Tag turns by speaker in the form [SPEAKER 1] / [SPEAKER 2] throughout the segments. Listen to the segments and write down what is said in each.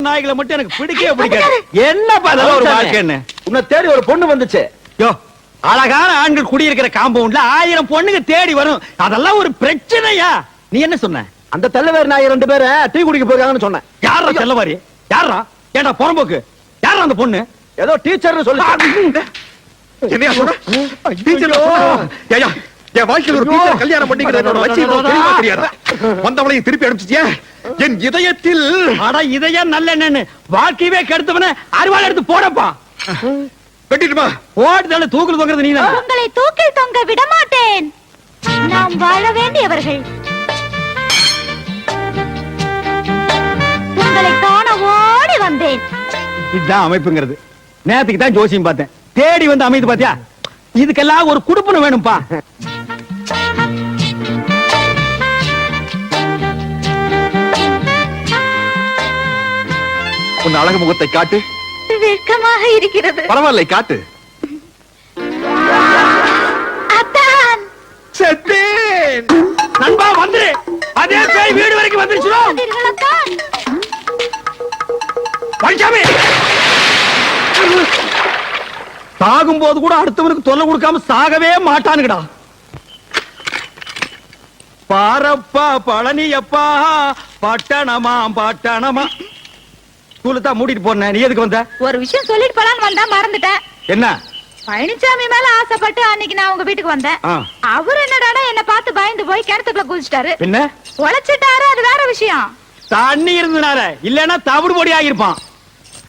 [SPEAKER 1] நாய்களை மட்டும் எனக்கு பிடிக்கவே பிடிக்காது. என்ன பார்த்தா ஒரு வாழ்க்கைன்னு
[SPEAKER 2] உன்னை தேடி ஒரு பொண்ணு வந்துச்சு.
[SPEAKER 1] யோ, அழகான ஆண்கள் குடியிருக்கிற காம்பவுண்ட்ல 1000 பொண்ணுங்க தேடி வரும். அதெல்லாம் ஒரு பிரச்சனையா? நீ என்ன சொன்ன?
[SPEAKER 2] அந்த தெல்லவேறு நாய் 2 பேரை டீ குடிக்க போயிருக்காங்கன்னு சொன்னேன்.
[SPEAKER 1] யாரா தெல்லவாரி? யாரா? ஏண்டா புறம்போக்கு? யாரா அந்த பொண்ணு?
[SPEAKER 2] ஏதோ டீச்சர்னு சொல்லி.
[SPEAKER 3] என்னையா சொல்ற? டீச்சர் ஏயா என் வாழ்க்கையில் ஒரு டீச்சர் கல்யாணம் பண்ணிக்கிறது என்னோட லட்சியம் தெரியாது. வந்தவளையும் திருப்பி அனுப்பிச்சிட்டியா? என் இதயத்தில்
[SPEAKER 1] அட இதயம் நல்ல என்னன்னு வாழ்க்கையவே கெடுத்தவன அறுவாள் எடுத்து போடப்பா.
[SPEAKER 3] வெட்டிட்டுமா?
[SPEAKER 1] ஓடுதல தூக்குல தொங்குறது நீதான்.
[SPEAKER 4] உங்களை தூக்கில் தொங்க விட மாட்டேன். நாம் வாழ வேண்டியவர்கள். உங்களை காண ஓடி வந்தேன்.
[SPEAKER 1] இதுதான் அமைப்புங்கிறது. நேத்துக்கு தான் ஜோசியம் பார்த்தேன். தேடி வந்து அமைது பாத்தியா? இதுக்கெல்லாம் ஒரு குடுப்பன வேணும்பா.
[SPEAKER 3] உன் அழகு முகத்தை காட்டு.
[SPEAKER 4] வெட்கமாக இருக்கிறது.
[SPEAKER 3] பரவாயில்லை, காட்டு.
[SPEAKER 4] அத்தான்,
[SPEAKER 3] செத்தேன்.
[SPEAKER 1] நண்பா வந்து அதே பேய் வீடு வரைக்கும் வந்துருச்சு.
[SPEAKER 4] வந்தீர்கள் அத்தான்.
[SPEAKER 1] பஞ்சாமி சாகும் போது கூட அடுத்தவனுக்கு தொல்லை கொடுக்காம சாகவே மாட்டானுங்கடா. பாரப்பா பழனியப்பா பட்டணமா பட்டணமா. ஸ்கூலுக்கு மூடிட்டு போனேன். நீ எதுக்கு வந்த?
[SPEAKER 4] ஒரு விஷயம் சொல்லிட்டு போலான்னு வந்தா மறந்துட்டேன்.
[SPEAKER 1] என்ன?
[SPEAKER 4] பழனிசாமி மேல ஆசைப்பட்டு அன்னைக்கு நான் உங்க வீட்டுக்கு வந்தேன். அவர் என்னடா என்ன பார்த்து பயந்து போய் கிணத்துக்குள்ள குதிச்சிட்டாரு.
[SPEAKER 1] என்ன
[SPEAKER 4] உழைச்சிட்டாரு, அது வேற விஷயம்.
[SPEAKER 1] தண்ணி இருந்தனால, இல்லன்னா தவிடு பொடி ஆகிருப்பான்.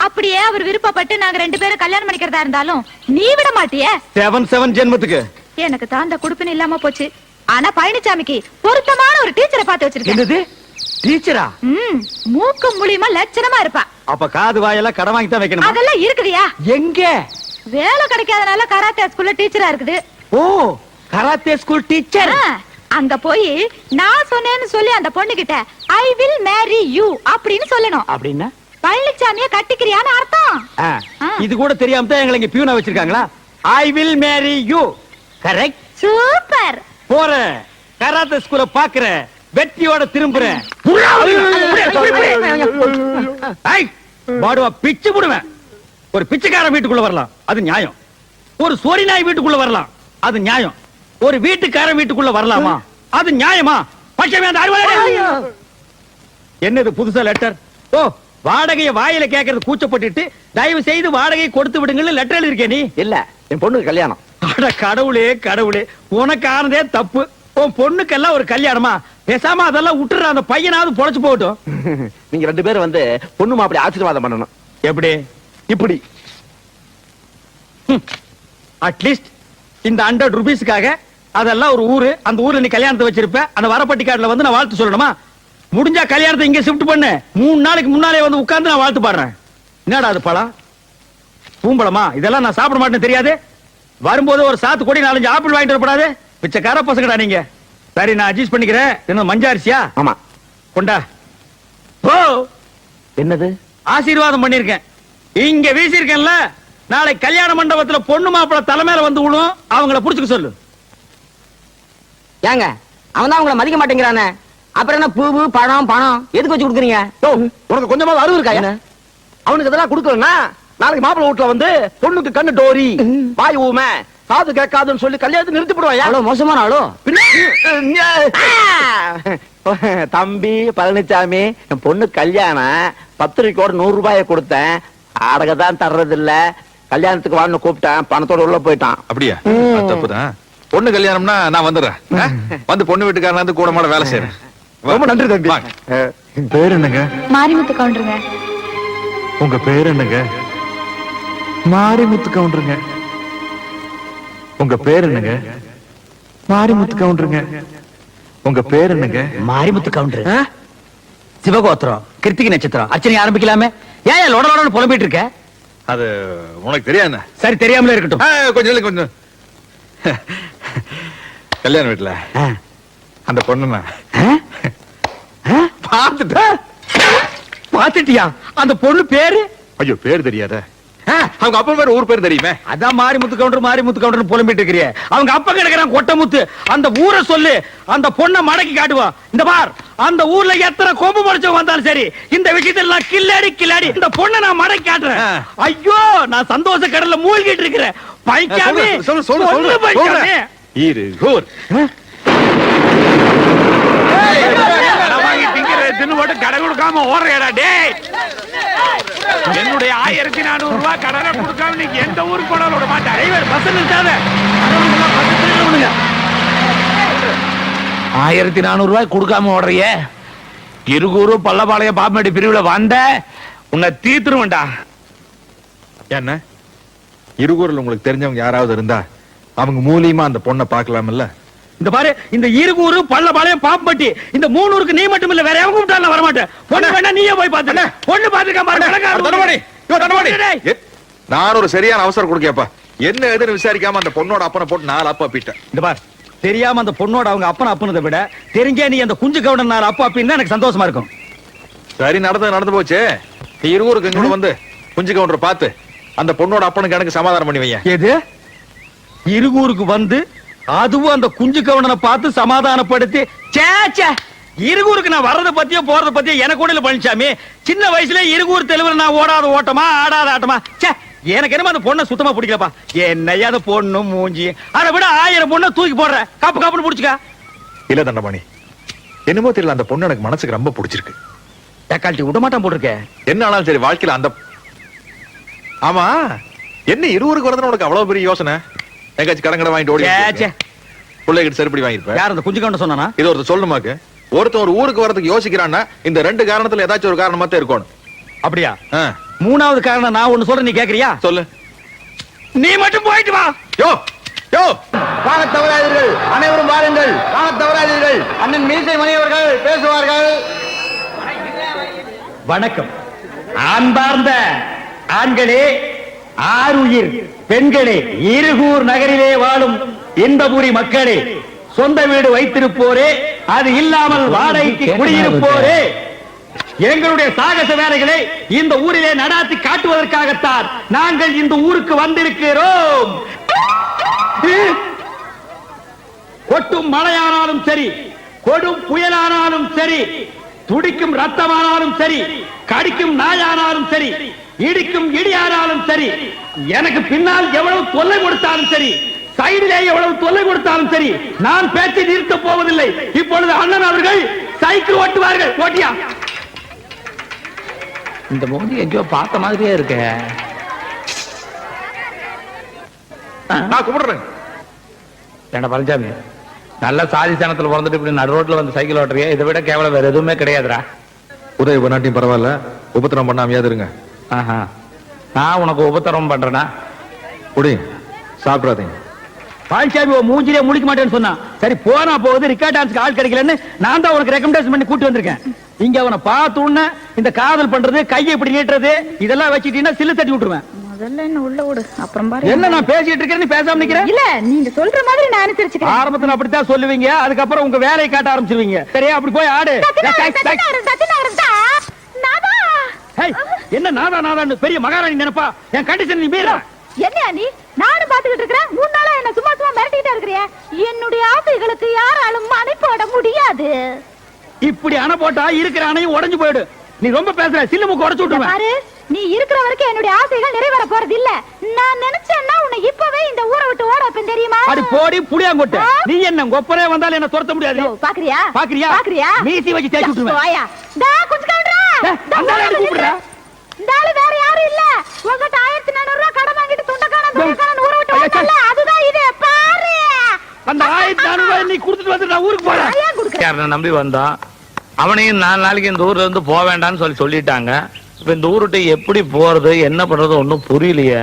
[SPEAKER 4] அப்படியே அவர் விருப்பப்பட்டு நாங்க 2 பேரும் கல்யாணம் பண்ணிக்கிறதா இருந்தாலும் நீ விட மாட்டியே.
[SPEAKER 1] 7 ஜென்மத்துக்கு
[SPEAKER 4] எனக்கு தான் அந்த குடுப்பின இல்லாம போச்சு. ஆனா பழனிசாமிக்கு பொருத்தமான ஒரு டீச்சரை பார்த்து வச்சிருக்கேன்.
[SPEAKER 1] என்னது டீச்சரா?
[SPEAKER 4] மூக்கு மூலியமா லட்சணமா இருப்பா.
[SPEAKER 1] அப்ப காது வாயெல்லாம் கடன் வாங்கி தான் வைக்கணும்.
[SPEAKER 4] அதெல்லாம் இருக்குதியா?
[SPEAKER 1] எங்க?
[SPEAKER 4] வேலை கிடைக்காதனால கராத்தே ஸ்கூல்ல டீச்சரா இருக்குது.
[SPEAKER 1] ஓ, கராத்தே ஸ்கூல் டீச்சர்.
[SPEAKER 4] அங்க போய் நான் சொன்னேன்னு சொல்லி அந்த பொண்ணு கிட்ட ஐ வில் மேரி யூ அப்படின்னு சொல்லணும்.
[SPEAKER 1] அப்படின்னா
[SPEAKER 4] பழனிசாமிய கட்டிக்கிறியான்னு அர்த்தம்.
[SPEAKER 1] இது கூட தெரியாம தான் எங்களை இங்க பியூனா வச்சிருக்காங்களா? I will marry you. Correct.
[SPEAKER 4] Super.
[SPEAKER 1] போறேன், கராத்தே ஸ்கூல பாக்குறேன், வெற்றியோட திரும்புறேன். பாடுவா பிச்சு புடுவேன். ஒரு பிச்சைக்காரன் வீட்டுக்குள்ள வரலாம், அது நியாயம். ஒரு சோரி நாய் வீட்டுக்குள்ள வரலாம், அது நியாயம். ஒரு வீட்டுக்காரன் வீட்டுக்குள்ள வரலாமா? அது நியாயமா? என்னது புதுசா லெட்டர்? ஓ, வாடகையை வாயில கேட்கறது கூச்சப்பட்டுட்டு தயவு செய்து வாடகை கொடுத்து விடுங்கன்னு லெட்டர் எழுதிருக்கே நீ?
[SPEAKER 2] இல்ல, என் பொண்ணுக்கு கல்யாணம்.
[SPEAKER 1] அட கடவுளே கடவுளே, உனக்கு ஆனதே தப்பு. உன் பொண்ணுக்கெல்லாம் ஒரு கல்யாணமா? பேசாம அதெல்லாம் விட்டுற, அந்த பையனாவது பொழைச்சு போகட்டும்.
[SPEAKER 2] நீங்க 2 பேரும் வந்து பொண்ணு மாப்பிள்ளை ஆசீர்வாதம் பண்ணணும்.
[SPEAKER 1] எப்படி? இப்படி அட்லீஸ்ட் இந்த 100 ரூபீஸ்க்காக அதெல்லாம் ஒரு ஊரு, அந்த ஊர்ல நீ கல்யாணத்தை வச்சிருப்ப. அந்த வரப்பட்டி கார்டுல வந்து நான் வாழ்த்து சொல்லணுமா? முடிஞ்சா கல்யாணத்தை இங்க ஷிஃப்ட் பண்ணு. 3 நாளைக்கு முன்னாலே வந்து உட்கார்ந்து நான் வாழ்த்து பாடுறேன். என்னடா அது பழம்? பூம்பழமா? இதெல்லாம் நான் சாப்பிட மாட்டேன்னு தெரியாது? வரும்போது ஒரு சாத்து கொடி 4-5 ஆப்பிள் வாங்கிட்டு வரப்படாது? பிச்சைக்கார பசங்கடா நீங்க. சரி, நான் அட்ஜஸ்ட் பண்ணிக்கிறேன். என்ன மஞ்சாரிசியா?
[SPEAKER 2] ஆமா.
[SPEAKER 1] கொண்டா. ஓ,
[SPEAKER 2] என்னது?
[SPEAKER 1] ஆசீர்வாதம் பண்ணிருக்கேன். இங்க வீசிருக்கேன்ல, நாளை கல்யாண மண்டபத்துல பொண்ணு மாப்பிள்ள தலைமையில வந்து விழும். அவங்கள புடிச்சுக்க சொல்லு.
[SPEAKER 5] ஏங்க, அவன் தான் உங்களை மதிக்க மாட்டேங்கிறானே. அப்புறம் என்ன பூவு பணம் பணம் எதுக்கு வச்சு கொடுக்குறீங்க?
[SPEAKER 2] உனக்கு கொஞ்சமாவது அறிவு இருக்கா? அவனுக்கு இதெல்லாம் கொடுக்கலன்னா நாளைக்கு மாப்பிள்ளை வீட்டுல வந்து பொண்ணுக்கு கண்ணு டோரி, வாய் ஊமை, காது கேட்காதுன்னு சொல்லி கல்யாணத்தை நிறுத்தி போடுவாயா?
[SPEAKER 5] அவ்வளவு மோசமான ஆளோ?
[SPEAKER 2] தம்பி பழனிசாமி, என் பொண்ணு கல்யாணம், பத்திரிக்கையோட 100 ரூபாயை கொடுத்தேன். அடகதான் தர்றது இல்ல. கல்யாணத்துக்கு வான்னு கூப்பிட்டேன், பணத்தோட உள்ள போயிட்டான்.
[SPEAKER 3] அப்படியா? தப்புதான். பொண்ணு கல்யாணம்னா நான் வந்துடுறேன். வந்து பொண்ணு வீட்டுக்காரன் வந்து கூட மாட வேலை செய்யறேன்.
[SPEAKER 2] ரொம்ப நன்றி தம்பி.
[SPEAKER 3] பேர் என்னங்க?
[SPEAKER 4] மாரிமுத்து கவுண்டருங்க.
[SPEAKER 3] உங்க பேர் என்னங்க? மாரிமுத்து கவுண்டருங்க. உங்க பேர் என்னங்க? மாரிமுத்து கவுண்டருங்க. உங்க பேர் என்னங்க?
[SPEAKER 1] மாரிமுத்து கவுண்டர். சிவகோத்திரம், கிருத்திகை நட்சத்திரம். அர்ச்சனை ஆரம்பிக்கலாமே. ஏன் லொடலோட புலம்பிட்டு இருக்க?
[SPEAKER 3] அது உனக்கு தெரியாது.
[SPEAKER 1] சரி, தெரியாமலே இருக்கட்டும்.
[SPEAKER 3] கொஞ்சம் கொஞ்சம். கல்யாண வீட்டுல அந்த பொண்ணு
[SPEAKER 1] பாத்துட்டியா? அந்த பொண்ணு பேரு?
[SPEAKER 3] ஐயோ, பேர் தெரியாத. அவங்க அப்பா பேர் ஊர் பேர் தெரியுமே.
[SPEAKER 1] அதான் மாரிமுத்து கவுண்டர் புலம்பிட்டு இருக்கிறிய. அவங்க அப்பா கிடக்குறான் கொட்டமுத்து. அந்த ஊரை சொல்லு, அந்த பொண்ணை மடக்கி காட்டுவான். இந்த பார், அந்த ஊர்ல எத்தனை கொம்பு முடிச்சவங்க வந்தாலும் சரி, இந்த விஷயத்துல நான் கில்லாடி இந்த பொண்ணை நான் மடக்கி காட்டுறேன். ஐயோ, நான் சந்தோஷ கடல்ல மூழ்கிட்டு இருக்கிறேன். பைக்காமே
[SPEAKER 3] சொல்லு
[SPEAKER 1] பைக்காமே
[SPEAKER 3] இருகூர்.
[SPEAKER 1] கடை கொடுக்காம ஓடுறா டேய். என்னுடைய 1400 ரூபாய் கடனை கொடுக்காம நீங்க எந்த ஊருக்கு போனாலும் விட மாட்டேன். பஸ் நிறுத்தாத. 1400 ரூபாய் கொடுக்காம ஓடுறிய. இருகூரு பள்ளபாளையம் பாப்பமேடு பிரிவுல வந்த உன்னை தீத்துருவேன்டா.
[SPEAKER 3] என்ன இருகூர்ல உங்களுக்கு தெரிஞ்சவங்க யாராவது இருந்தா அவங்க மூலியமா அந்த பொண்ணை பார்க்கலாம்ல?
[SPEAKER 1] இந்த பாரு, இந்த இருகூரு பள்ளபாளையம் பாப்பம்பட்டி இந்த 3 ஊருக்கு நீ மட்டும் இல்ல, வேற எவங்க கூப்பிட்டாலும் வர மாட்டேன். பொண்ணு வேணா நீயே போய் பாத்து. பொண்ணு பாத்துக்க
[SPEAKER 3] பாருங்க. நான் ஒரு சரியான அவசரம் கொடுக்கப்பா. என்ன எதுன்னு விசாரிக்காம அந்த பொண்ணோட அப்பனை போட்டு 4 அப்பா பீட்டேன்.
[SPEAKER 1] இந்த பார், தெரியாம அந்த பொண்ணோட அவங்க அப்பனை அப்புனதை விட தெரிஞ்சே நீ அந்த குஞ்சு கவுடன் 4 அப்பா அப்படின்னு எனக்கு சந்தோஷமா இருக்கும்.
[SPEAKER 3] சரி, நடந்து போச்சு. நீ இருகூருக்கு எங்க வந்து குஞ்சு கவுண்டரை பார்த்து அந்த பொண்ணோட அப்பனுக்கு எனக்கு சமாதானம் பண்ணி வைய.
[SPEAKER 1] எது? இருகூருக்கு வந்து அதுவும் அந்த குஞ்சு கவுண்டனை பார்த்து சமாதானப்படுத்தி? சேச்சே, இருகூருக்கு நான் வர்றத பத்தியோ போறத பத்தியோ எனக்கு கூட இல்ல பழனிசாமி. சின்ன வயசுல இருகூர் தெளிவுல நான் ஓடாத ஓட்டமா ஆடாத ஆட்டமா. சே, எனக்கு என்னமா அந்த பொண்ணை சுத்தமா பிடிக்கலப்பா. என்னையா அந்த பொண்ணு மூஞ்சி, அதை விட 1000 பொண்ணை தூக்கி போடுற. காப்புன்னு புடிச்சுக்க.
[SPEAKER 3] இல்ல தண்டபாணி, என்னமோ தெரியல, அந்த பொண்ணு எனக்கு மனசுக்கு ரொம்ப பிடிச்சிருக்கு.
[SPEAKER 1] தக்காளி விட மாட்டான் போட்டிருக்க.
[SPEAKER 3] என்ன ஆனாலும் சரி, வாழ்க்கையில அந்த ஆமா என்ன இருவருக்கு வரதுன்னு உனக்கு அவ்வளவு பெரிய யோசனை? எங்காச்சும் கடங்கடை வாங்கிட்டு ஓடி பிள்ளைகிட்ட செருப்படி வாங்கிருப்பேன்.
[SPEAKER 1] யார் அந்த குஞ்சு கவுண்டன் சொன்னானா?
[SPEAKER 3] இது ஒருத்தர் சொல்லணுமாக்கு. ஒருத்தன் ஒரு ஊருக்கு வரதுக்கு யோசிக்கிறான்னா இந்த 2 காரணத்துல ஏதாச்சும் ஒரு காரணமா தான் இருக்கணும்.
[SPEAKER 1] அப்படியா? 3வது காரணம் நான் ஒண்ணு சொல்றேன், நீ கேக்குறியா?
[SPEAKER 3] சொல்லு.
[SPEAKER 1] நீ மட்டும் போயிட்டு வா.
[SPEAKER 3] யோ யோ,
[SPEAKER 2] வாங்க தவறாதீர்கள், அனைவரும் வாருங்கள். வாங்க தவறாதீர்கள், அண்ணன் மீசை மணி அவர்கள் பேசுவார்கள்.
[SPEAKER 1] வணக்கம். அன்பார்ந்த ஆண்களே, ஆருயிர் பெண்களே, இருகூர் நகரிலே வாழும் இன்பபுரி மக்களே, சொந்த வீடு வைத்திருப்போரே, அது இல்லாமல் வாடகைக்கு குடியிருப்போரே, எங்களுடைய சாகச வேலைகளை இந்த ஊரிலே நடாத்தி காட்டுவதற்காகத்தான் நாங்கள் இந்த ஊருக்கு வந்திருக்கிறோம். கொட்டும் மழையானாலும் சரி, கொடும் புயலானாலும் சரி, துடிக்கும் ரத்தமானாலும் சரி, கடிக்கும் நாயானாலும் சரி, இடிக்கும் இடியானாலும் சரி, எனக்கு பின்னால் எவ்வளவு தொல்லை கொடுத்தாலும் சரி, சைடிலே எவ்வளவு தொல்லை கொடுத்தாலும் சரி, நான் பேச்சை நிறுத்த போவதில்லை. இப்பொழுது அண்ணன் அவர்கள் சைக்கிள் ஓட்டுவார்கள். ஓட்டியா? இந்த மோதி எங்கேயோ பார்த்த மாதிரியே இருக்க.
[SPEAKER 3] நான் கும்பிடுறேன்.
[SPEAKER 1] ஏண்டா பழனிசாமி, நல்ல சாதி சனத்துல பிறந்துட்டு இப்படி நடு ரோட்ல வந்து சைக்கிள் ஓட்டுறிய, இதை விட கேவலம் வேற எதுவுமே கிடையாதுடா.
[SPEAKER 3] உதவி பண்ணாட்டியும் பரவாயில்ல, உபத்திரம் பண்ணாமையாவது இருங்க.
[SPEAKER 1] நான் உனக்கு உபத்திரம் பண்றேனா?
[SPEAKER 3] குடி, சாப்பிடாதீங்க.
[SPEAKER 1] பழனிசாமி மூஞ்சிலே முடிக்க மாட்டேன்னு சொன்னா, சரி போனா போகுது, ரிக்கார்ட் டான்ஸ்க்கு ஆள் கிடைக்கலன்னு நான் தான் உனக்கு ரெக்கமெண்டேஷன் பண்ணி கூட்டி வந்திருக்கேன். இங்க அவனை பார்த்த உடனே இந்த காதல் பண்றது, கையை இப்படி நீட்டுறது, இதெல்லாம் வச்சுட்டீங்கன்னா சில்லு தட்டி விட்டுருவேன்.
[SPEAKER 4] முதல்ல என்ன உள்ள விடு, அப்புறம் பாரு.
[SPEAKER 1] என்ன நான் பேசிட்டு இருக்கேன், நீ பேசாம நிக்கிற?
[SPEAKER 4] இல்ல, நீங்க சொல்ற மாதிரி நான் அனுசரிச்சுக்கிறேன்.
[SPEAKER 1] ஆரம்பத்துல அப்படித்தான் சொல்லுவீங்க, அதுக்கப்புறம் உங்க வேலையை காட்ட ஆரம்பிச்சிருவீங்க. சரியா? அப்படி போய் ஆடு. என்ன நாதான்னு பெரிய மகாராணி நினைப்பா? என் கண்டிஷன் நீ மீற.
[SPEAKER 4] என்ன நீ? நானும் பாத்துக்கிட்டு இருக்கிறேன். 3 நாளா என்ன சும்மா மிரட்டிட்டே இருக்கிறியா? என்னுடைய ஆசைகளுக்கு யாராலும் அணை போட முடியாது.
[SPEAKER 1] இப்படி அணை போட்டா இருக்கிற அணையும் உடைஞ்சு போயிடு. நீ ரொம்ப பேசுற, சில்லு மூக்கு உடைச்சு விட்டுருவேன்.
[SPEAKER 4] பாரு, நீ இருக்கிற வரைக்கும் என்னுடைய ஆசைகள் நிறைவேற போறது இல்ல. நான் நினைச்சேன்னா உன்னை இப்பவே இந்த ஊரை விட்டு ஓட வைப்பேன், தெரியுமா?
[SPEAKER 1] அடி போடி புளியாங்கொட்டை. நீ என்ன கொப்பரே வந்தாலும் என்ன துரத்த முடியாது.
[SPEAKER 4] பாக்குறியா?
[SPEAKER 1] பாக்குறியா?
[SPEAKER 4] பாக்குறியா?
[SPEAKER 1] மீசி வச்சு தேய்ச்சு விட்டுருவேன்.
[SPEAKER 4] வாயா. டா கொஞ்சம் கவுண்டரா.
[SPEAKER 1] அந்த ஆளு கூப்பிடுறா.
[SPEAKER 4] இந்த ஆளு வேற யாரும் இல்ல. உங்ககிட்ட 1400 ரூபாய் கடன் வாங்கிட்டு துண்டக்காரன் ஊரை விட்டு ஓடல. அதுதான் இது. பாரு.
[SPEAKER 1] அந்த 1400 ரூபாய் நீ கொடுத்துட்டு வந்து நான் ஊருக்கு போறேன்.
[SPEAKER 4] ஏன் குடுக்குற?
[SPEAKER 6] யாரன நம்பி வந்தான். அவனையும் 4 நாளைக்கு இந்த ஊர்ல இருந்து போக வேண்டாம்னு சொல்லிட்டாங்க. இப்ப இந்த ஊருட்டு எப்படி போறது, என்ன பண்றது ஒண்ணும் புரியலையே.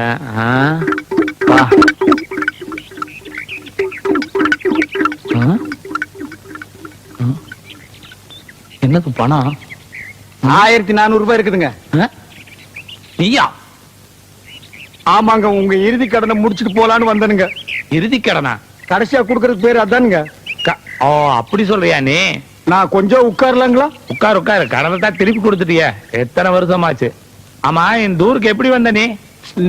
[SPEAKER 6] என்னது பணம்?
[SPEAKER 1] 1400 ரூபாய் இருக்குதுங்க.
[SPEAKER 6] நீயா?
[SPEAKER 1] ஆமாங்க, உங்க இறுதி கடனை முடிச்சிட்டு போலான்னு வந்தனுங்க.
[SPEAKER 6] இறுதி கடனா?
[SPEAKER 1] கடைசியா குடுக்கறதுக்கு பேர் அதானுங்க.
[SPEAKER 6] ஓ, அப்படி சொல்றியா நீ?
[SPEAKER 1] நான் கொஞ்சம் உட்காரலாங்களா?
[SPEAKER 6] உட்காரு கடனை தான் திருப்பி கொடுத்துட்டிய. எத்தனை வருஷமாச்சு? ஆமா, இந்த ஊருக்கு எப்படி வந்த நீ?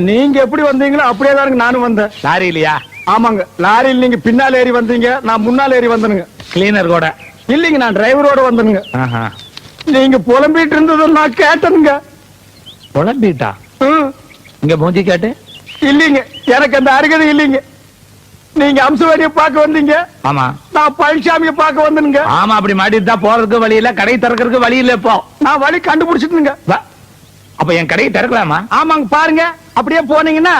[SPEAKER 1] நீங்க எப்படி வந்தீங்களோ அப்படியே தானுங்க நானும் வந்தேன்.
[SPEAKER 6] லாரி இல்லையா?
[SPEAKER 1] ஆமாங்க, லாரியில் நீங்க பின்னால் ஏறி வந்தீங்க, நான் முன்னால் ஏறி வந்தனுங்க.
[SPEAKER 6] கிளீனர் கூட?
[SPEAKER 1] இல்லைங்க, நான் டிரைவரோட வந்தனுங்க.
[SPEAKER 6] ஆஹா.
[SPEAKER 1] நீங்க புலம்பிட்டு இருந்ததை நான் கேட்டனுங்க.
[SPEAKER 6] புலம்பிட்டா?
[SPEAKER 1] ம்.
[SPEAKER 6] இங்க மூஞ்சி கேட்டு?
[SPEAKER 1] இல்லைங்க, எனக்கு அந்த அருகதை இல்லைங்க. நீங்க அம்சவாரியை பார்க்க வந்தீங்க,
[SPEAKER 6] ஆமா.
[SPEAKER 1] நான் பழனிசாமியை பார்க்க வந்தனுங்க.
[SPEAKER 6] ஆமா, அப்படி மாட்டிட்டு தான் போறதுக்கு வழி இல்ல, கடை திறக்கிறதுக்கு வழி இல்ல. இப்போ
[SPEAKER 1] நான் வழி கண்டுபிடிச்சிட்டுங்க.
[SPEAKER 6] அப்ப என் கடையை திறக்கலாமா?
[SPEAKER 1] ஆமாங்க, பாருங்க, அப்படியே போனீங்கன்னா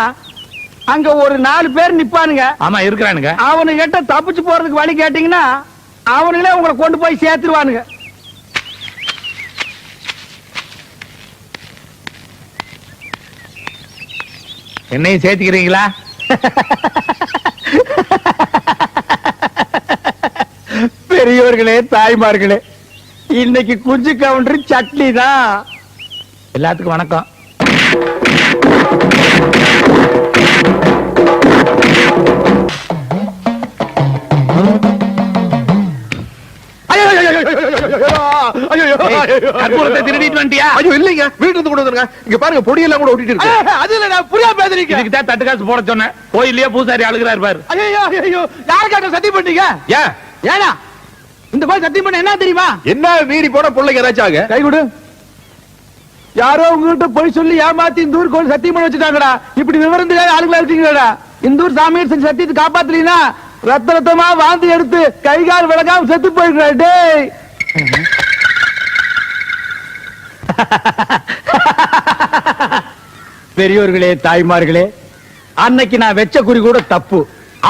[SPEAKER 1] அங்க ஒரு 4 பேர் நிப்பானுங்க.
[SPEAKER 6] ஆமா, இருக்கிறானுங்க.
[SPEAKER 1] அவனுகிட்ட தப்பிச்சு போறதுக்கு வழி கேட்டீங்கன்னா அவனுங்களே உங்களை கொண்டு போய் சேர்த்துருவானுங்க.
[SPEAKER 6] என்னையும் சேர்த்துக்கிறீங்களா?
[SPEAKER 1] பெரியவர்களே, தாய்மார்களே, இன்னைக்கு குஞ்சு கவுண்டர் சட்னி தான்.
[SPEAKER 6] எல்லாத்துக்கும் வணக்கம். கற்பூரத்தை திருடிட்டு வந்துட்டியா?
[SPEAKER 3] ஐயோ இல்லைங்க, வீட்டுல இருந்து கொண்டு வந்துருங்க. இங்க பாருங்க, பொடியெல்லாம் கூட ஒட்டிட்டு இருக்கு.
[SPEAKER 1] அது இல்ல, நான் புரியா பேசுறீங்க.
[SPEAKER 6] இதுக்கு தான் தட்டு காசு போட சொன்னேன். கோயில்லயே பூசாரி அழுகிறாரு பாரு.
[SPEAKER 1] ஐயோ ஐயோ, யாருக்காக சத்தியம் பண்ணீங்க?
[SPEAKER 3] ஏன்
[SPEAKER 1] ஏனா இந்த மாதிரி சத்தியம் பண்ண என்ன தெரியுமா?
[SPEAKER 3] என்ன மீறி போன பிள்ளைங்க ஏதாச்சும் ஆக?
[SPEAKER 1] கை கொடு. யாரோ உங்ககிட்ட போய் சொல்லி ஏமாத்தி இந்த ஊர் கோயில் சத்தியம் பண்ண வச்சுட்டாங்கடா. இப்படி விவரம் தெரியாத ஆளுங்களா இருக்கீங்கடா. இந்த ஊர் சாமியார் செஞ்ச சத்தியத்தை காப்பாத்தலீனா ரத்த ரத்தமா வாந்தி எடுத்து கை கால் விளக்காம செத்து போயிருக்கா. டேய், பெரியோர்களே, தாய்மார்களே, அன்னைக்கு நான் வெச்ச குறி கூட தப்பு.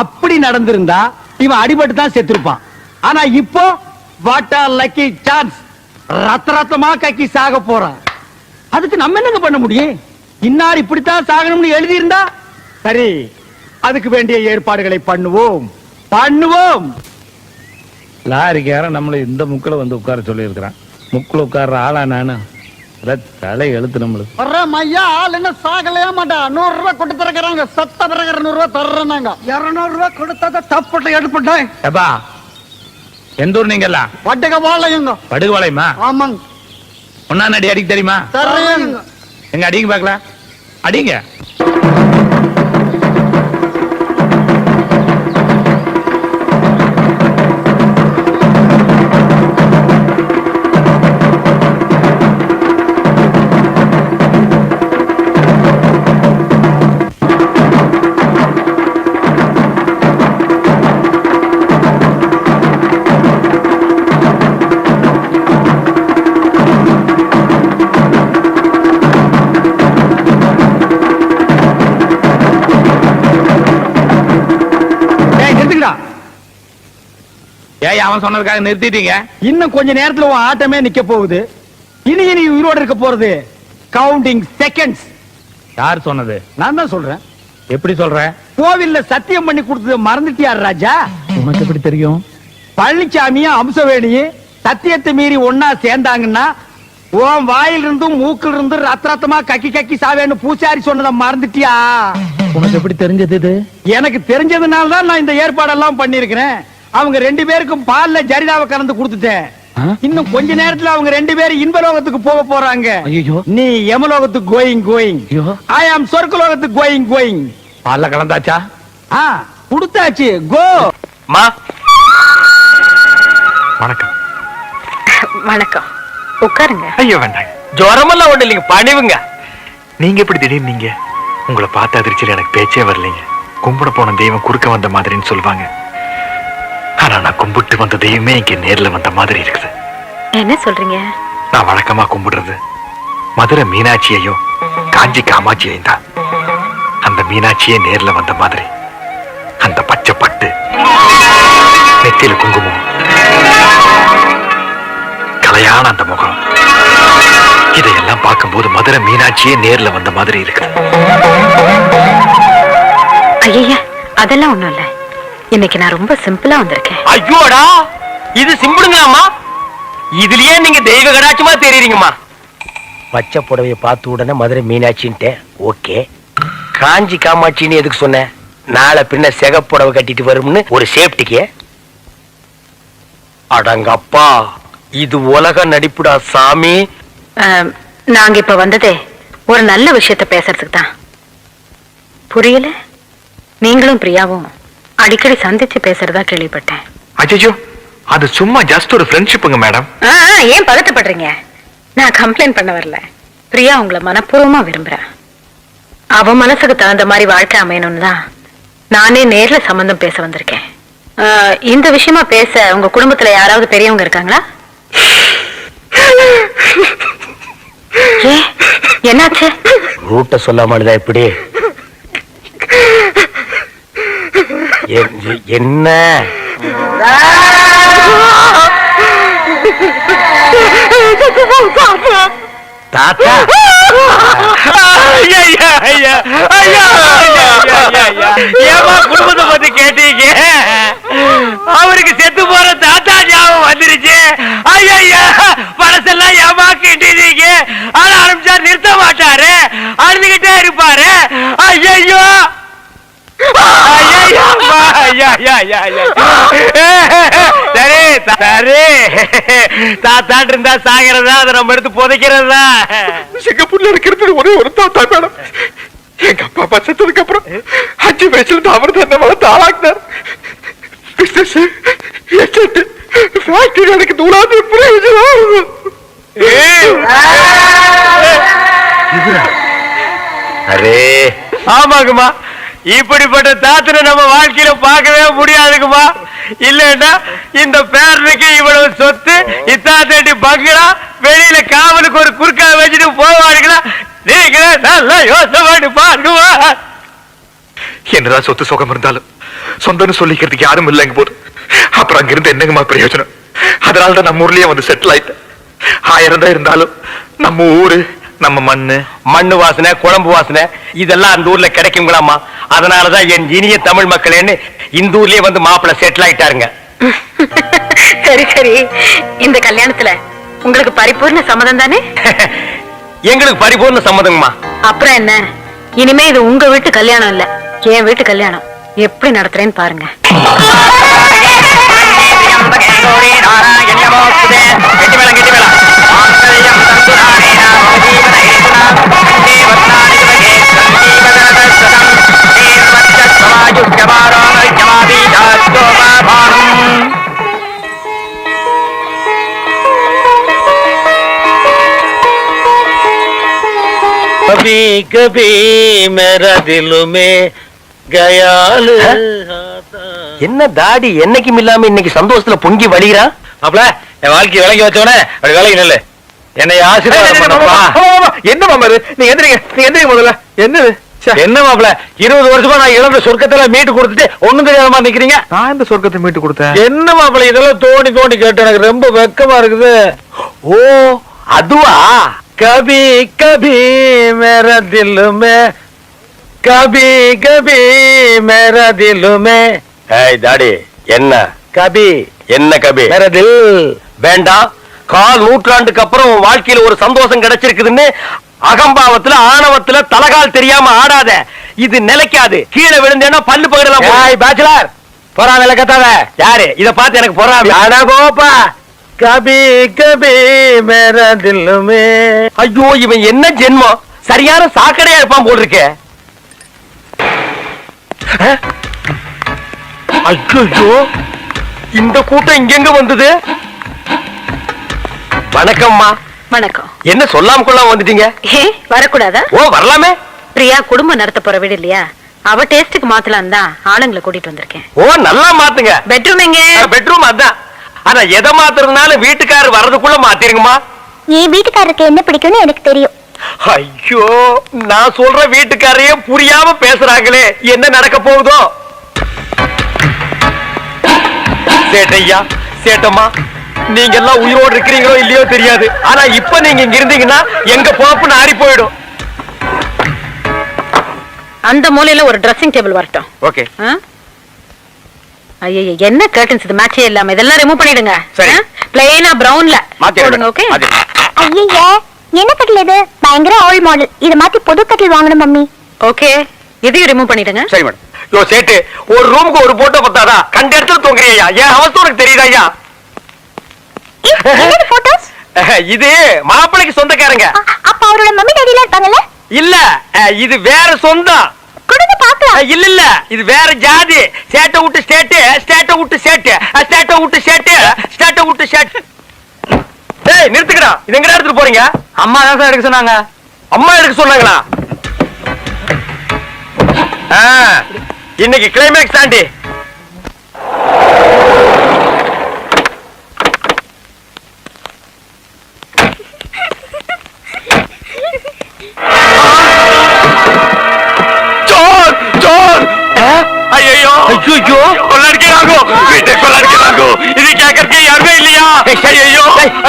[SPEAKER 1] அப்படி நடந்திருந்தா இவன் அடிபட்டு தான் செத்துருப்பான். ஆனா இப்போ வாட் ஆ லக்கி சான்ஸ், ரத்த ரத்தமா கக்கி சாக போறான். அதுக்கு நம்ம என்னங்க பண்ண முடியும்? இன்னார் இப்படித்தான் சாகணும்னு எழுதி இருந்தா சரி, அதுக்கு வேண்டிய ஏற்பாடுகளை பண்ணுவோம்.
[SPEAKER 6] லாரிக்காரன் நம்மள இந்த முக்குல வந்து உட்கார சொல்லி இருக்கிறான். முக்குல உட்கார்ற ஆளா நானு? தலை எழுத்து நம்மளுக்கு.
[SPEAKER 1] வர்ற மையா ஆள் என்ன சாகலையா மாட்டா. 100 ரூபாய் கொண்டு தரக்குறாங்க, சத்த பிறகு 200 ரூபாய் தர்றாங்க. 200 ரூபாய் கொடுத்தா தப்பட்ட எடுப்பட்டேன்.
[SPEAKER 6] எப்பா எந்த ஊர் நீங்க எல்லாம்?
[SPEAKER 1] வட்டக வாழையுங்க.
[SPEAKER 6] படுகுவாளையமா?
[SPEAKER 1] ஆமாங்க.
[SPEAKER 6] ஒன்னா அடி அடிக்க தெரியுமா?
[SPEAKER 1] தர்றேங்க.
[SPEAKER 6] எங்க அடிங்க பாக்கலாம், அடிங்க. ஏய், அவன் சொன்னதுக்காக நிறுத்திட்டீங்க?
[SPEAKER 1] இன்னும் கொஞ்ச நேரத்துல உன் ஆட்டமே நிக்க போகுது. இனி நீ உயிரோட இருக்க போறது கவுண்டிங் செகண்ட்ஸ்.
[SPEAKER 6] யார் சொன்னது?
[SPEAKER 1] நான் தான் சொல்றேன்.
[SPEAKER 6] எப்படி சொல்ற?
[SPEAKER 1] கோவில்ல சத்தியம் பண்ணி கொடுத்தது மறந்துட்டியார் ராஜா?
[SPEAKER 6] உனக்கு எப்படி தெரியும்?
[SPEAKER 1] பழனிசாமியும் அம்சவேணியும் சத்தியத்தை மீறி ஒன்னா சேர்ந்தாங்கன்னா உன் வாயில் இருந்தும் மூக்கில் இருந்து ரத்த ரத்தமா கக்கி கக்கி சாவேன்னு பூசாரி சொன்னதை மறந்துட்டியா?
[SPEAKER 6] உனக்கு எப்படி தெரிஞ்சது இது?
[SPEAKER 1] எனக்கு தெரிஞ்சதுனால தான் நான் இந்த ஏற்பாடெல்லாம் பண்ணிருக்கிறேன். அவங்க 2 பேருக்கும் பால்ல ஜரிதாவை கலந்து கொடுத்துட்டேன். இன்னும் கொஞ்ச நேரத்துல அவங்க 2 பேரும் இன்பலோகத்துக்கு போக போறாங்க. நீ யமலோகத்துக்கு கோயிங். ஐ ஆம் சொர்க்கலோகத்துக்கு கோயிங்.
[SPEAKER 6] பால்ல கலந்தாச்சா?
[SPEAKER 1] கொடுத்தாச்சு. கோ.
[SPEAKER 6] மா
[SPEAKER 3] வணக்கம்.
[SPEAKER 7] வணக்கம், உட்காருங்க.
[SPEAKER 3] ஐயோ வேண்டாங்க.
[SPEAKER 8] ஜுரமெல்லாம் ஒண்ணு இல்லைங்க, பணிவுங்க.
[SPEAKER 3] நீங்க எப்படி திடீர்னு நீங்க? உங்களை பார்த்த அதிர்ச்சியில் எனக்கு பேச்சே வரலைங்க. கும்பிட போன தெய்வம் குறுக்க வந்த மாதிரின்னு சொல்லுவாங்க. ஆனா நான் கும்பிட்டு வந்த தெய்வமே இங்க நேர்ல வந்த மாதிரி இருக்குது.
[SPEAKER 7] என்ன சொல்றீங்க?
[SPEAKER 3] நான் வழக்கமா கும்பிடுறது மதுரை மீனாட்சியையும் காஞ்சி காமாட்சியையும் தான். அந்த மீனாட்சியே நேர்ல வந்த மாதிரி அந்த பச்சை பட்டு, நெத்தியில குங்குமம், கலையான அந்த முகம், இதையெல்லாம் பார்க்கும்போது மதுரை மீனாட்சியே நேர்ல வந்த மாதிரி இருக்கு.
[SPEAKER 7] ஐயா, அதெல்லாம் ஒண்ணும் இல்ல. இன்னைக்கு நான் ரொம்ப சிம்பிளா வந்திருக்கேன்.
[SPEAKER 8] ஐயோடா, இது சிம்பிளுங்களாமா? இதுலயே நீங்க தெய்வ கடாட்சமா தெரியுறீங்கம்மா. பச்சை புடவைய பார்த்த உடனே மதுரை மீனாட்சின்ட்டு ஓகே. காஞ்சி காமாட்சின்னு எதுக்கு சொன்ன? நாளை பின்ன சிகப்புடவை கட்டிட்டு வரும்னு ஒரு சேஃப்டிக்கு. அடங்கப்பா, இது உலக நடிப்புடா சாமி.
[SPEAKER 7] நாங்க இப்ப வந்ததே ஒரு நல்ல விஷயத்த பேசுறதுக்கு தான். புரியல. நீங்களும் பிரியாவும் அடிக்கடி சந்திச்சு பேசுறதா கேள்விப்பட்டேன்.
[SPEAKER 3] அஜய்யோ, அது சும்மா ஜஸ்ட் ஒரு ஃப்ரெண்ட்ஷிப்புங்க மேடம்.
[SPEAKER 7] ஏன் பதட்டப்படுறீங்க? நான் கம்ப்ளைண்ட் பண்ண வரல. பிரியா உங்களை மனப்பூர்வமா விரும்புறேன். அவ மனசுக்கு தகுந்த மாதிரி வாழ்க்கை அமையணும்னு தான் நானே நேர்ல சம்பந்தம் பேச வந்திருக்கேன். இந்த விஷயமா பேச உங்க குடும்பத்துல யாராவது பெரியவங்க இருக்காங்களா? என்னாச்சு?
[SPEAKER 8] ரூட்ட சொல்லாமலுதா எப்படி? என்ன தாத்தா?
[SPEAKER 6] ஏமா குடும்பத்தை பத்தி கேட்டீங்க? அவருக்கு செத்து போற தாத்தா ஞாபகம் வந்துருச்சு. ஐயா பழசெல்லாம் ஏமா கேட்டீங்க? ஆனா ஆரம்பிச்சா நிறுத்த மாட்டாரு, அழுதுகிட்டே இருப்பாரு. ஐயோ சரி சரி, தாத்தாட்டு இருந்தா சாகிறதா, அதை நம்ம எடுத்து புதைக்கிறதா?
[SPEAKER 3] சிங்கப்பூர்ல இருக்கிறது ஒரே ஒரு தாத்தா மேடம். எங்க அப்பா அப்பா செத்ததுக்கு அப்புறம் 5 வயசுல அவர் தான் என்ன வளர்த்து ஆளாக்குனார். பிசினஸ், எஸ்டேட், ஃபேக்டரி எனக்கு நூலாவது பிரயோஜனம்.
[SPEAKER 8] அரே
[SPEAKER 6] ஆமாங்கம்மா, இப்படிப்பட்ட தாத்தனை நம்ம வாழ்க்கையில பார்க்கவே முடியாதுங்கம்மா. இல்லன்னா இந்த பேரனுக்கு இவ்வளவு சொத்து, இத்தாத்தேட்டி பங்களா, வெளியில காவலுக்கு ஒரு குறுக்கா வச்சுட்டு போவாருங்களா? நீங்களே நல்லா யோசனை பண்ணி பாருங்கம்மா.
[SPEAKER 3] என்னதான் சொத்து சுகம் இருந்தாலும் சொந்தம்னு சொல்லிக்கிறதுக்கு யாரும் இல்லைங்க போது. அப்புறம் அங்கிருந்து என்னங்கம்மா பிரயோஜனம்? அதனாலதான் நம்ம ஊர்லயே வந்து செட்டில் ஆயிட்டேன். 1000 தான் இருந்தாலும் நம்ம ஊரு, நம்ம
[SPEAKER 8] மண்ணு வாசனை, குழம்பு வாசனை இதெல்லாம் அந்த ஊர்ல கிடைக்குங்களாமா. அதனாலதான் என் இனிய தமிழ் மக்களேன்னு இந்த ஊர்லயே வந்து மாப்பிள்ள செட்டில் ஆயிட்டாருங்க.
[SPEAKER 7] சரி சரி, இந்த கல்யாணத்துல உங்களுக்கு பரிபூர்ண சம்மதம் தானே?
[SPEAKER 8] எங்களுக்கு பரிபூர்ண சம்மதங்கம்மா.
[SPEAKER 7] அப்புறம் என்ன, இனிமே இது உங்க வீட்டு கல்யாணம் இல்ல, என் வீட்டு கல்யாணம். எப்படி நடத்துறேன்னு பாருங்க.
[SPEAKER 8] कभी कभी मेरा दिल में गयाल. என்ன தாடி என்னைக்கும் இல்லாம இன்னைக்கு சந்தோஷத்துல பொங்கி வழிகிறான்?
[SPEAKER 6] அப்பல என் வாழ்க்கை விலகி வச்சவனே அப்படி விலகி நில்லு. என்னை ஆசீர்வாதம் பண்ணப்பா.
[SPEAKER 3] என்ன மாமா நீங்க எந்திரிங்க முதல்ல. என்னது
[SPEAKER 6] என்ன மாப்பிள, 20 வருஷமா நான் இழந்த சொர்க்கத்துல மீட்டு கொடுத்துட்டு ஒண்ணும் தெரியாதமா நிக்கிறீங்க.
[SPEAKER 3] நான் இந்த சொர்க்கத்தை மீட்டு கொடுத்தேன்?
[SPEAKER 6] என்ன மாப்பிள இதெல்லாம் தோண்டி தோண்டி கேட்டு எனக்கு ரொம்ப வெக்கமா இருக்குது.
[SPEAKER 8] ஓ அதுவா?
[SPEAKER 6] கபி கபி மேரா தில் மே, கபி கபி மேரா தில் மே.
[SPEAKER 8] ஏய் தாடி என்ன
[SPEAKER 6] கபி
[SPEAKER 8] என்ன கபி?
[SPEAKER 6] மேரா தில்.
[SPEAKER 8] வேண்டாம். 4 நூற்றாண்டுக்கு அப்புறம் உன் வாழ்க்கையில ஒரு சந்தோஷம் கிடைச்சிருக்குதுன்னு அகம்பாவத்துல ஆணவத்துல தலகால் தெரியாம ஆடாத. இது நிலைக்காது. கீழே விழுந்தேன்னா பல்லு பகடலாம்.
[SPEAKER 6] ஏய் பேச்சுலர், பொறாம கத்தாத.
[SPEAKER 8] யாரு இத பார்த்து எனக்கு பொறாம?
[SPEAKER 6] அட கோப்பா. கபி கபி மேரா தில் மே.
[SPEAKER 8] ஐயோ இவன் என்ன ஜென்மம், சரியான சாக்கடையா இருப்பான் போல் இருக்கே. ஐயோ இந்த கூட்டம் இங்கெங்க வந்தது? வணக்கம்மா.
[SPEAKER 7] வணக்கம்.
[SPEAKER 8] என்ன சொல்லாம கொள்ளாம வந்துட்டீங்க?
[SPEAKER 7] வரக்கூடாதா?
[SPEAKER 8] ஓ வரலாமே.
[SPEAKER 7] பிரியா குடும்பம் நடத்த போற வீடு இல்லையா, அவ டேஸ்டுக்கு மாத்தலாம் தான் ஆளுங்களை கூட்டிட்டு வந்திருக்கேன்.
[SPEAKER 8] ஓ நல்லா மாத்துங்க.
[SPEAKER 7] பெட்ரூம் எங்க?
[SPEAKER 8] பெட்ரூம் அதான். ஆனா எதை மாத்துறதுனால வீட்டுக்காரர் வர்றதுக்குள்ள மாத்திருங்கம்மா.
[SPEAKER 4] என் வீட்டுக்காரருக்கு என்ன பிடிக்கும்னு எனக்கு தெரியும்.
[SPEAKER 8] ஐயோ நான் சொல்ற வீட்டுக்காரையே புரியாம பேசுறாங்களே, என்ன நடக்க போகுதோ? சேட்டையா சேட்டம்மா, நீங்க எல்லாம் உயிரோடு இருக்கிறீங்களோ இல்லையோ தெரியாது. ஆனா இப்ப நீங்க இங்க இருந்தீங்கன்னா எங்க போப்புன்னு ஆறி போயிடும்.
[SPEAKER 7] அந்த மூலையில ஒரு ட்ரெஸ்ஸிங் டேபிள் வரட்டும்.
[SPEAKER 8] ஓகே.
[SPEAKER 7] ஐயோ என்ன கர்டன்ஸ் இது மேட்சே இல்லாம, இதெல்லாம் ரிமூவ் பண்ணிடுங்க.
[SPEAKER 8] சரி.
[SPEAKER 7] பிளைனா பிரவுன்ல
[SPEAKER 8] மாத்திடுங்க.
[SPEAKER 7] போடுங்க. ஓகே.
[SPEAKER 4] ஐயோ, என்ன கட்டில் இது? பயங்கர ஓல்ட் மாடல். இத மாத்தி புது கட்டில் வாங்கணும் மம்மி.
[SPEAKER 7] ஓகே, இதையும் ரிமூவ் பண்ணிடுங்க.
[SPEAKER 8] சரி மேடம். யோ சேட்டு, ஒரு ரூமுக்கு ஒரு போட்டோ பத்தாதா? கண்ட இடத்துல தூங்குறியா? என் அவஸ்தை உனக்கு தெரியுதா ஐயா?
[SPEAKER 4] என்னது போட்டோஸ்?
[SPEAKER 8] இது மாப்பிளைக்கு சொந்தக்காரங்க.
[SPEAKER 4] அப்ப அவரோட மம்மி டாடிலாம் இருப்பாங்கல்ல?
[SPEAKER 8] இல்ல இது வேற சொந்தம்.
[SPEAKER 4] கொடுங்க பாக்கலாம்.
[SPEAKER 6] இல்ல இல்ல இது வேற ஜாதி. சேட்டை விட்டு ஸ்டேட்டு, ஸ்டேட்டை விட்டு சேட்டு, ஸ்டேட்டை விட்டு சேட்டு, ஸ்டேட்டை விட்டு சேட்டு. டேய் நிறுத்துக்கடா. இது எங்கடா எடுத்துட்டு போறீங்க?
[SPEAKER 5] அம்மா தான் சார் எடுக்க சொன்னாங்க.
[SPEAKER 6] அம்மா எடுக்க சொன்னாங்களா? இன்னைக்கு கிளைமேக்ஸ் தாண்டி. ஐயோ கொள்ளடிக்கிறாங்க, வீட்டை கொள்ளடிக்கிறாங்க. இது கேட்கறதுக்கு யாருமே இல்லையா?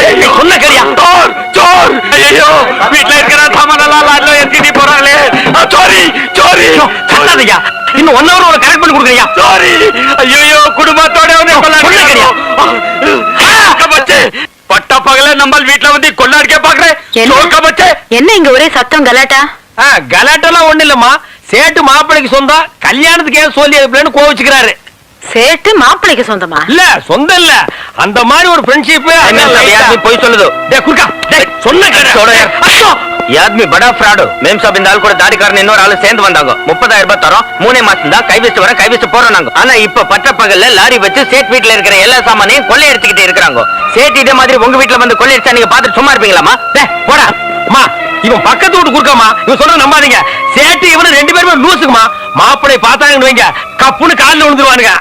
[SPEAKER 6] ஐயோ
[SPEAKER 8] சொன்ன கரியா
[SPEAKER 6] சோர் சோர். ஐயோ வீட்டுல இருக்கிற சாமானெல்லாம் லாட்ல ஏத்திட்டு போறாங்களே. சோரி சோரி.
[SPEAKER 8] கத்தாதீங்க. இன்னும் 1 hour ஒரு கரெக்ட் பண்ணி கொடுக்குறியா?
[SPEAKER 6] சாரி. ஐயோ குடும்பத்தோட வந்து கொள்ளடிக்கிறாங்க. பட்ட பகல நம்ம வீட்டுல வந்து கொள்ளடிக்க பாக்குறேன்.
[SPEAKER 7] என்ன இங்க ஒரே சத்தம் கலாட்டா?
[SPEAKER 8] கலாட்டெல்லாம் ஒண்ணு இல்லம்மா. சேட்டு மாப்பிளைக்கு சொந்தம், கல்யாணத்துக்கு ஏன் சொல்லி அனுப்பலன்னு கோவிச்சுக்கிறாரு.
[SPEAKER 7] சேட்டு மாப்பிளைக்கு சொந்தமா?
[SPEAKER 8] இல்ல சொந்தம் இல்ல, அந்த மாதிரி ஒரு ஃப்ரெண்ட்ஷிப்.
[SPEAKER 2] போய் சொல்லுது.
[SPEAKER 8] சொன்ன
[SPEAKER 2] ஆத்மி படா ஃப்ராடு. மேம் சாப் இந்த ஆள் கூட தாடிக்காரன் இன்னொரு ஆளு சேர்ந்து வந்தாங்க. 30,000 ரூபாய் தரோம், 3 மாசம் தான் கை வச்சு வர, கை வச்சு போறோம் நாங்க. ஆனா இப்ப பட்ட பகல்ல லாரி வச்சு சேட் வீட்டுல இருக்கிற எல்லா சாமானையும் கொள்ளை எடுத்துக்கிட்டு இருக்கிறாங்க. சேட் இதே மாதிரி உங்க வீட்டுல வந்து கொள்ளை அடிச்சா நீங்க பாத்துட்டு சும்மா இருப்பீங்களாமா?
[SPEAKER 8] போடா அம்மா, இவன் பக்கத்து வீட்டு குறுக்கமா, இவன் சொல்ற நம்பாதீங்க. சேட்டு இவனு 2 பேருமே லூசுக்குமா. மாப்பிளை பார்த்தாங்கன்னு வைங்க, கப்புன்னு காலில் விழுந்துருவானுங்க.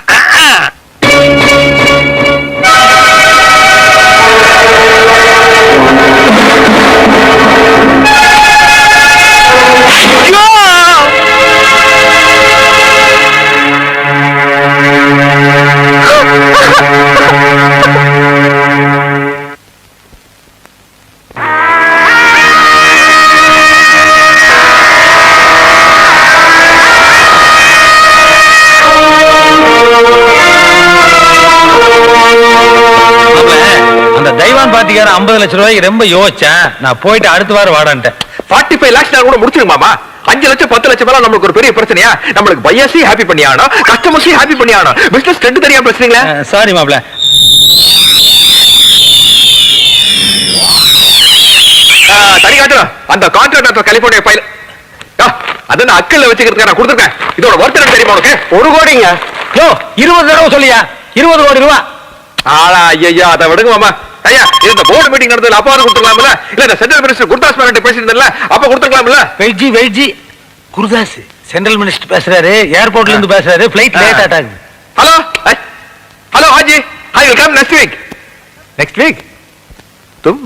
[SPEAKER 8] அந்த தெய்வான் பாத்திக்கார 50 லட்சம் ரூபாய்க்கு ரொம்ப யோசிச்சேன். நான் போயிட்டு அடுத்த வாரம் வாடான்ட்டேன்.
[SPEAKER 3] 45 lakhs கூட முடிச்சிருமாமா. 5 லட்சம் 10 லட்சம் மேல நம்மளுக்கு ஒரு பெரிய பிரச்சனையா? நம்மளுக்கு பையர்ஸையும் ஹாப்பி பண்ணி ஆகணும், கஸ்டமர்ஸையும் ஹாப்பி பண்ணி ஆகணும். பிசினஸ் ரெண்டு தனியா பேசுறீங்களா?
[SPEAKER 8] சாரி மாப்ள.
[SPEAKER 3] தனி காட்டுறோம். அந்த கான்ட்ராக்டர் கலிபோர்னியா ஃபைல் அதான் அக்கல்ல வச்சுக்கிறதுக்கு நான் கொடுத்துருக்கேன். இதோட ஒர்த் என்ன தெரியுமா உனக்கு?
[SPEAKER 8] 1 கோடிங்க. யோ 20 தடவை சொல்லியா? 20 கோடி ரூபா.
[SPEAKER 3] ஆளா ஐயா, அதை விடுங்க மாமா. ஐயா இந்த போர்டு மீட்டிங் நடந்ததுல அப்பா கொடுத்துக்கலாம்ல? இல்ல இந்த சென்ட்ரல் மினிஸ்டர் குர்தாஸ் மேனன் பேசியிருந்தல அப்ப கொடுத்துக்கலாம்ல?
[SPEAKER 8] வெயிட்ஜி குருதாஸ் சென்ட்ரல் மினிஸ்டர் பேசுறாரு, ஏர்போர்ட்ல இருந்து பேசுறாரு, ஃளைட் லேட் ஆட்டாங்க.
[SPEAKER 3] ஹலோ ஹலோ ஹாஜி, I will come next week. Next week तुम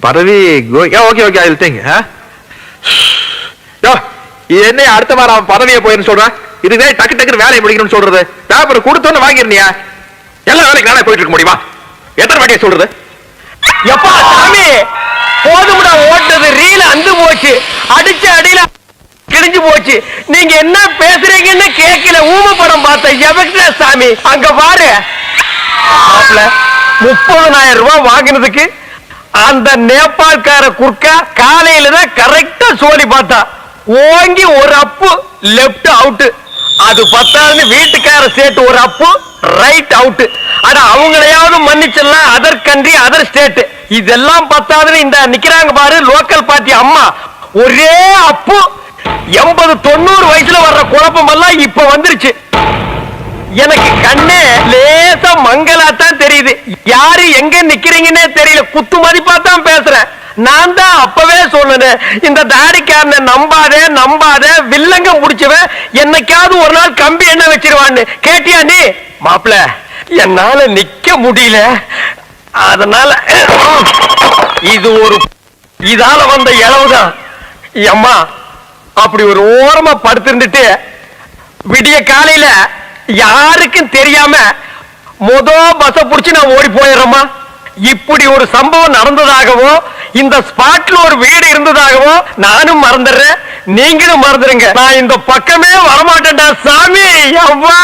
[SPEAKER 3] பரவி okay okay I will think. யோ என்ன அடுத்த வாரம் பதவியை போயிருன்னு சொல்றேன். இதுவே டக்கு டக்குன்னு வேலையை முடிக்கணும்னு சொல்றது. பேப்பர் கொடுத்தோன்னு வாங்கிருந்தியா? எல்லா வேலைக்கு நானே போயிட்டு இருக்க முடியுமா? எத்தனை வாட்டியை சொல்றது?
[SPEAKER 6] எப்பா சாமி போதும்டா, ஓட்டது ரீல அந்து போச்சு, அடிச்ச அடியில கிழிஞ்சு போச்சு. நீங்க என்ன பேசுறீங்கன்னு கேட்கல. ஊம படம் பார்த்த எவக்டா சாமி. அங்க பாரு 30,000 ரூபாய் வாங்கினதுக்கு அந்த நேபாள்கார குர்க்கா காலையில தான் கரெக்டா சோழி பார்த்தா. ஓங்கி ஒரு அப்பு லெப்ட் அவுட். அது பத்தாதுன்னு வீட்டுக்கார சேட்டு ஒரு அப்பு ரைட் அவுட். ஆனா அவங்களையாவது மன்னிச்சிடலாம், அதர் கண்ட்ரி அதர் ஸ்டேட். இதெல்லாம் பத்தாதுன்னு இந்த நிக்கிறாங்க பாரு லோக்கல் பார்ட்டி அம்மா, ஒரே அப்பு 80-90 வயசுல வர்ற குழப்பம் எல்லாம் இப்ப வந்துருச்சு. எனக்கு கண்ணே லேசா மங்கலாத்தான் தெரியுது. யாரு எங்க நிக்கிறீங்கன்னே தெரியல. குத்து மதிப்பா தான் பேசுறேன். நான் தான் அப்பவே சொன்னேன், இந்த தாடிக்காரனை நம்பாத வில்லங்க முடிச்சவன் என்னைக்காவது ஒரு நாள் கம்பி என்ன வச்சிருவான்னு. கேட்டியா நீ? மாப்பிள என்னால நிக்க முடியல, அதனால இது ஒரு இதால வந்த இளவுதான். அம்மா அப்படி ஒரு ஓரமா படுத்திருந்துட்டு விடிய காலையில யாருக்கும் தெரியாம பஸ்ஸ புடிச்சு நான் ஓடி போயிடுறேம்மா. இப்படி ஒரு சம்பவம் நடந்ததாகவோ இந்த ஸ்பாட்ல ஒரு வீடு இருந்ததாகவோ நானும் மறந்துடுறேன், நீங்களும் மறந்துடுங்க. நான் இந்த பக்கமே வரமாட்டேன்டா சாமி. அவ்வா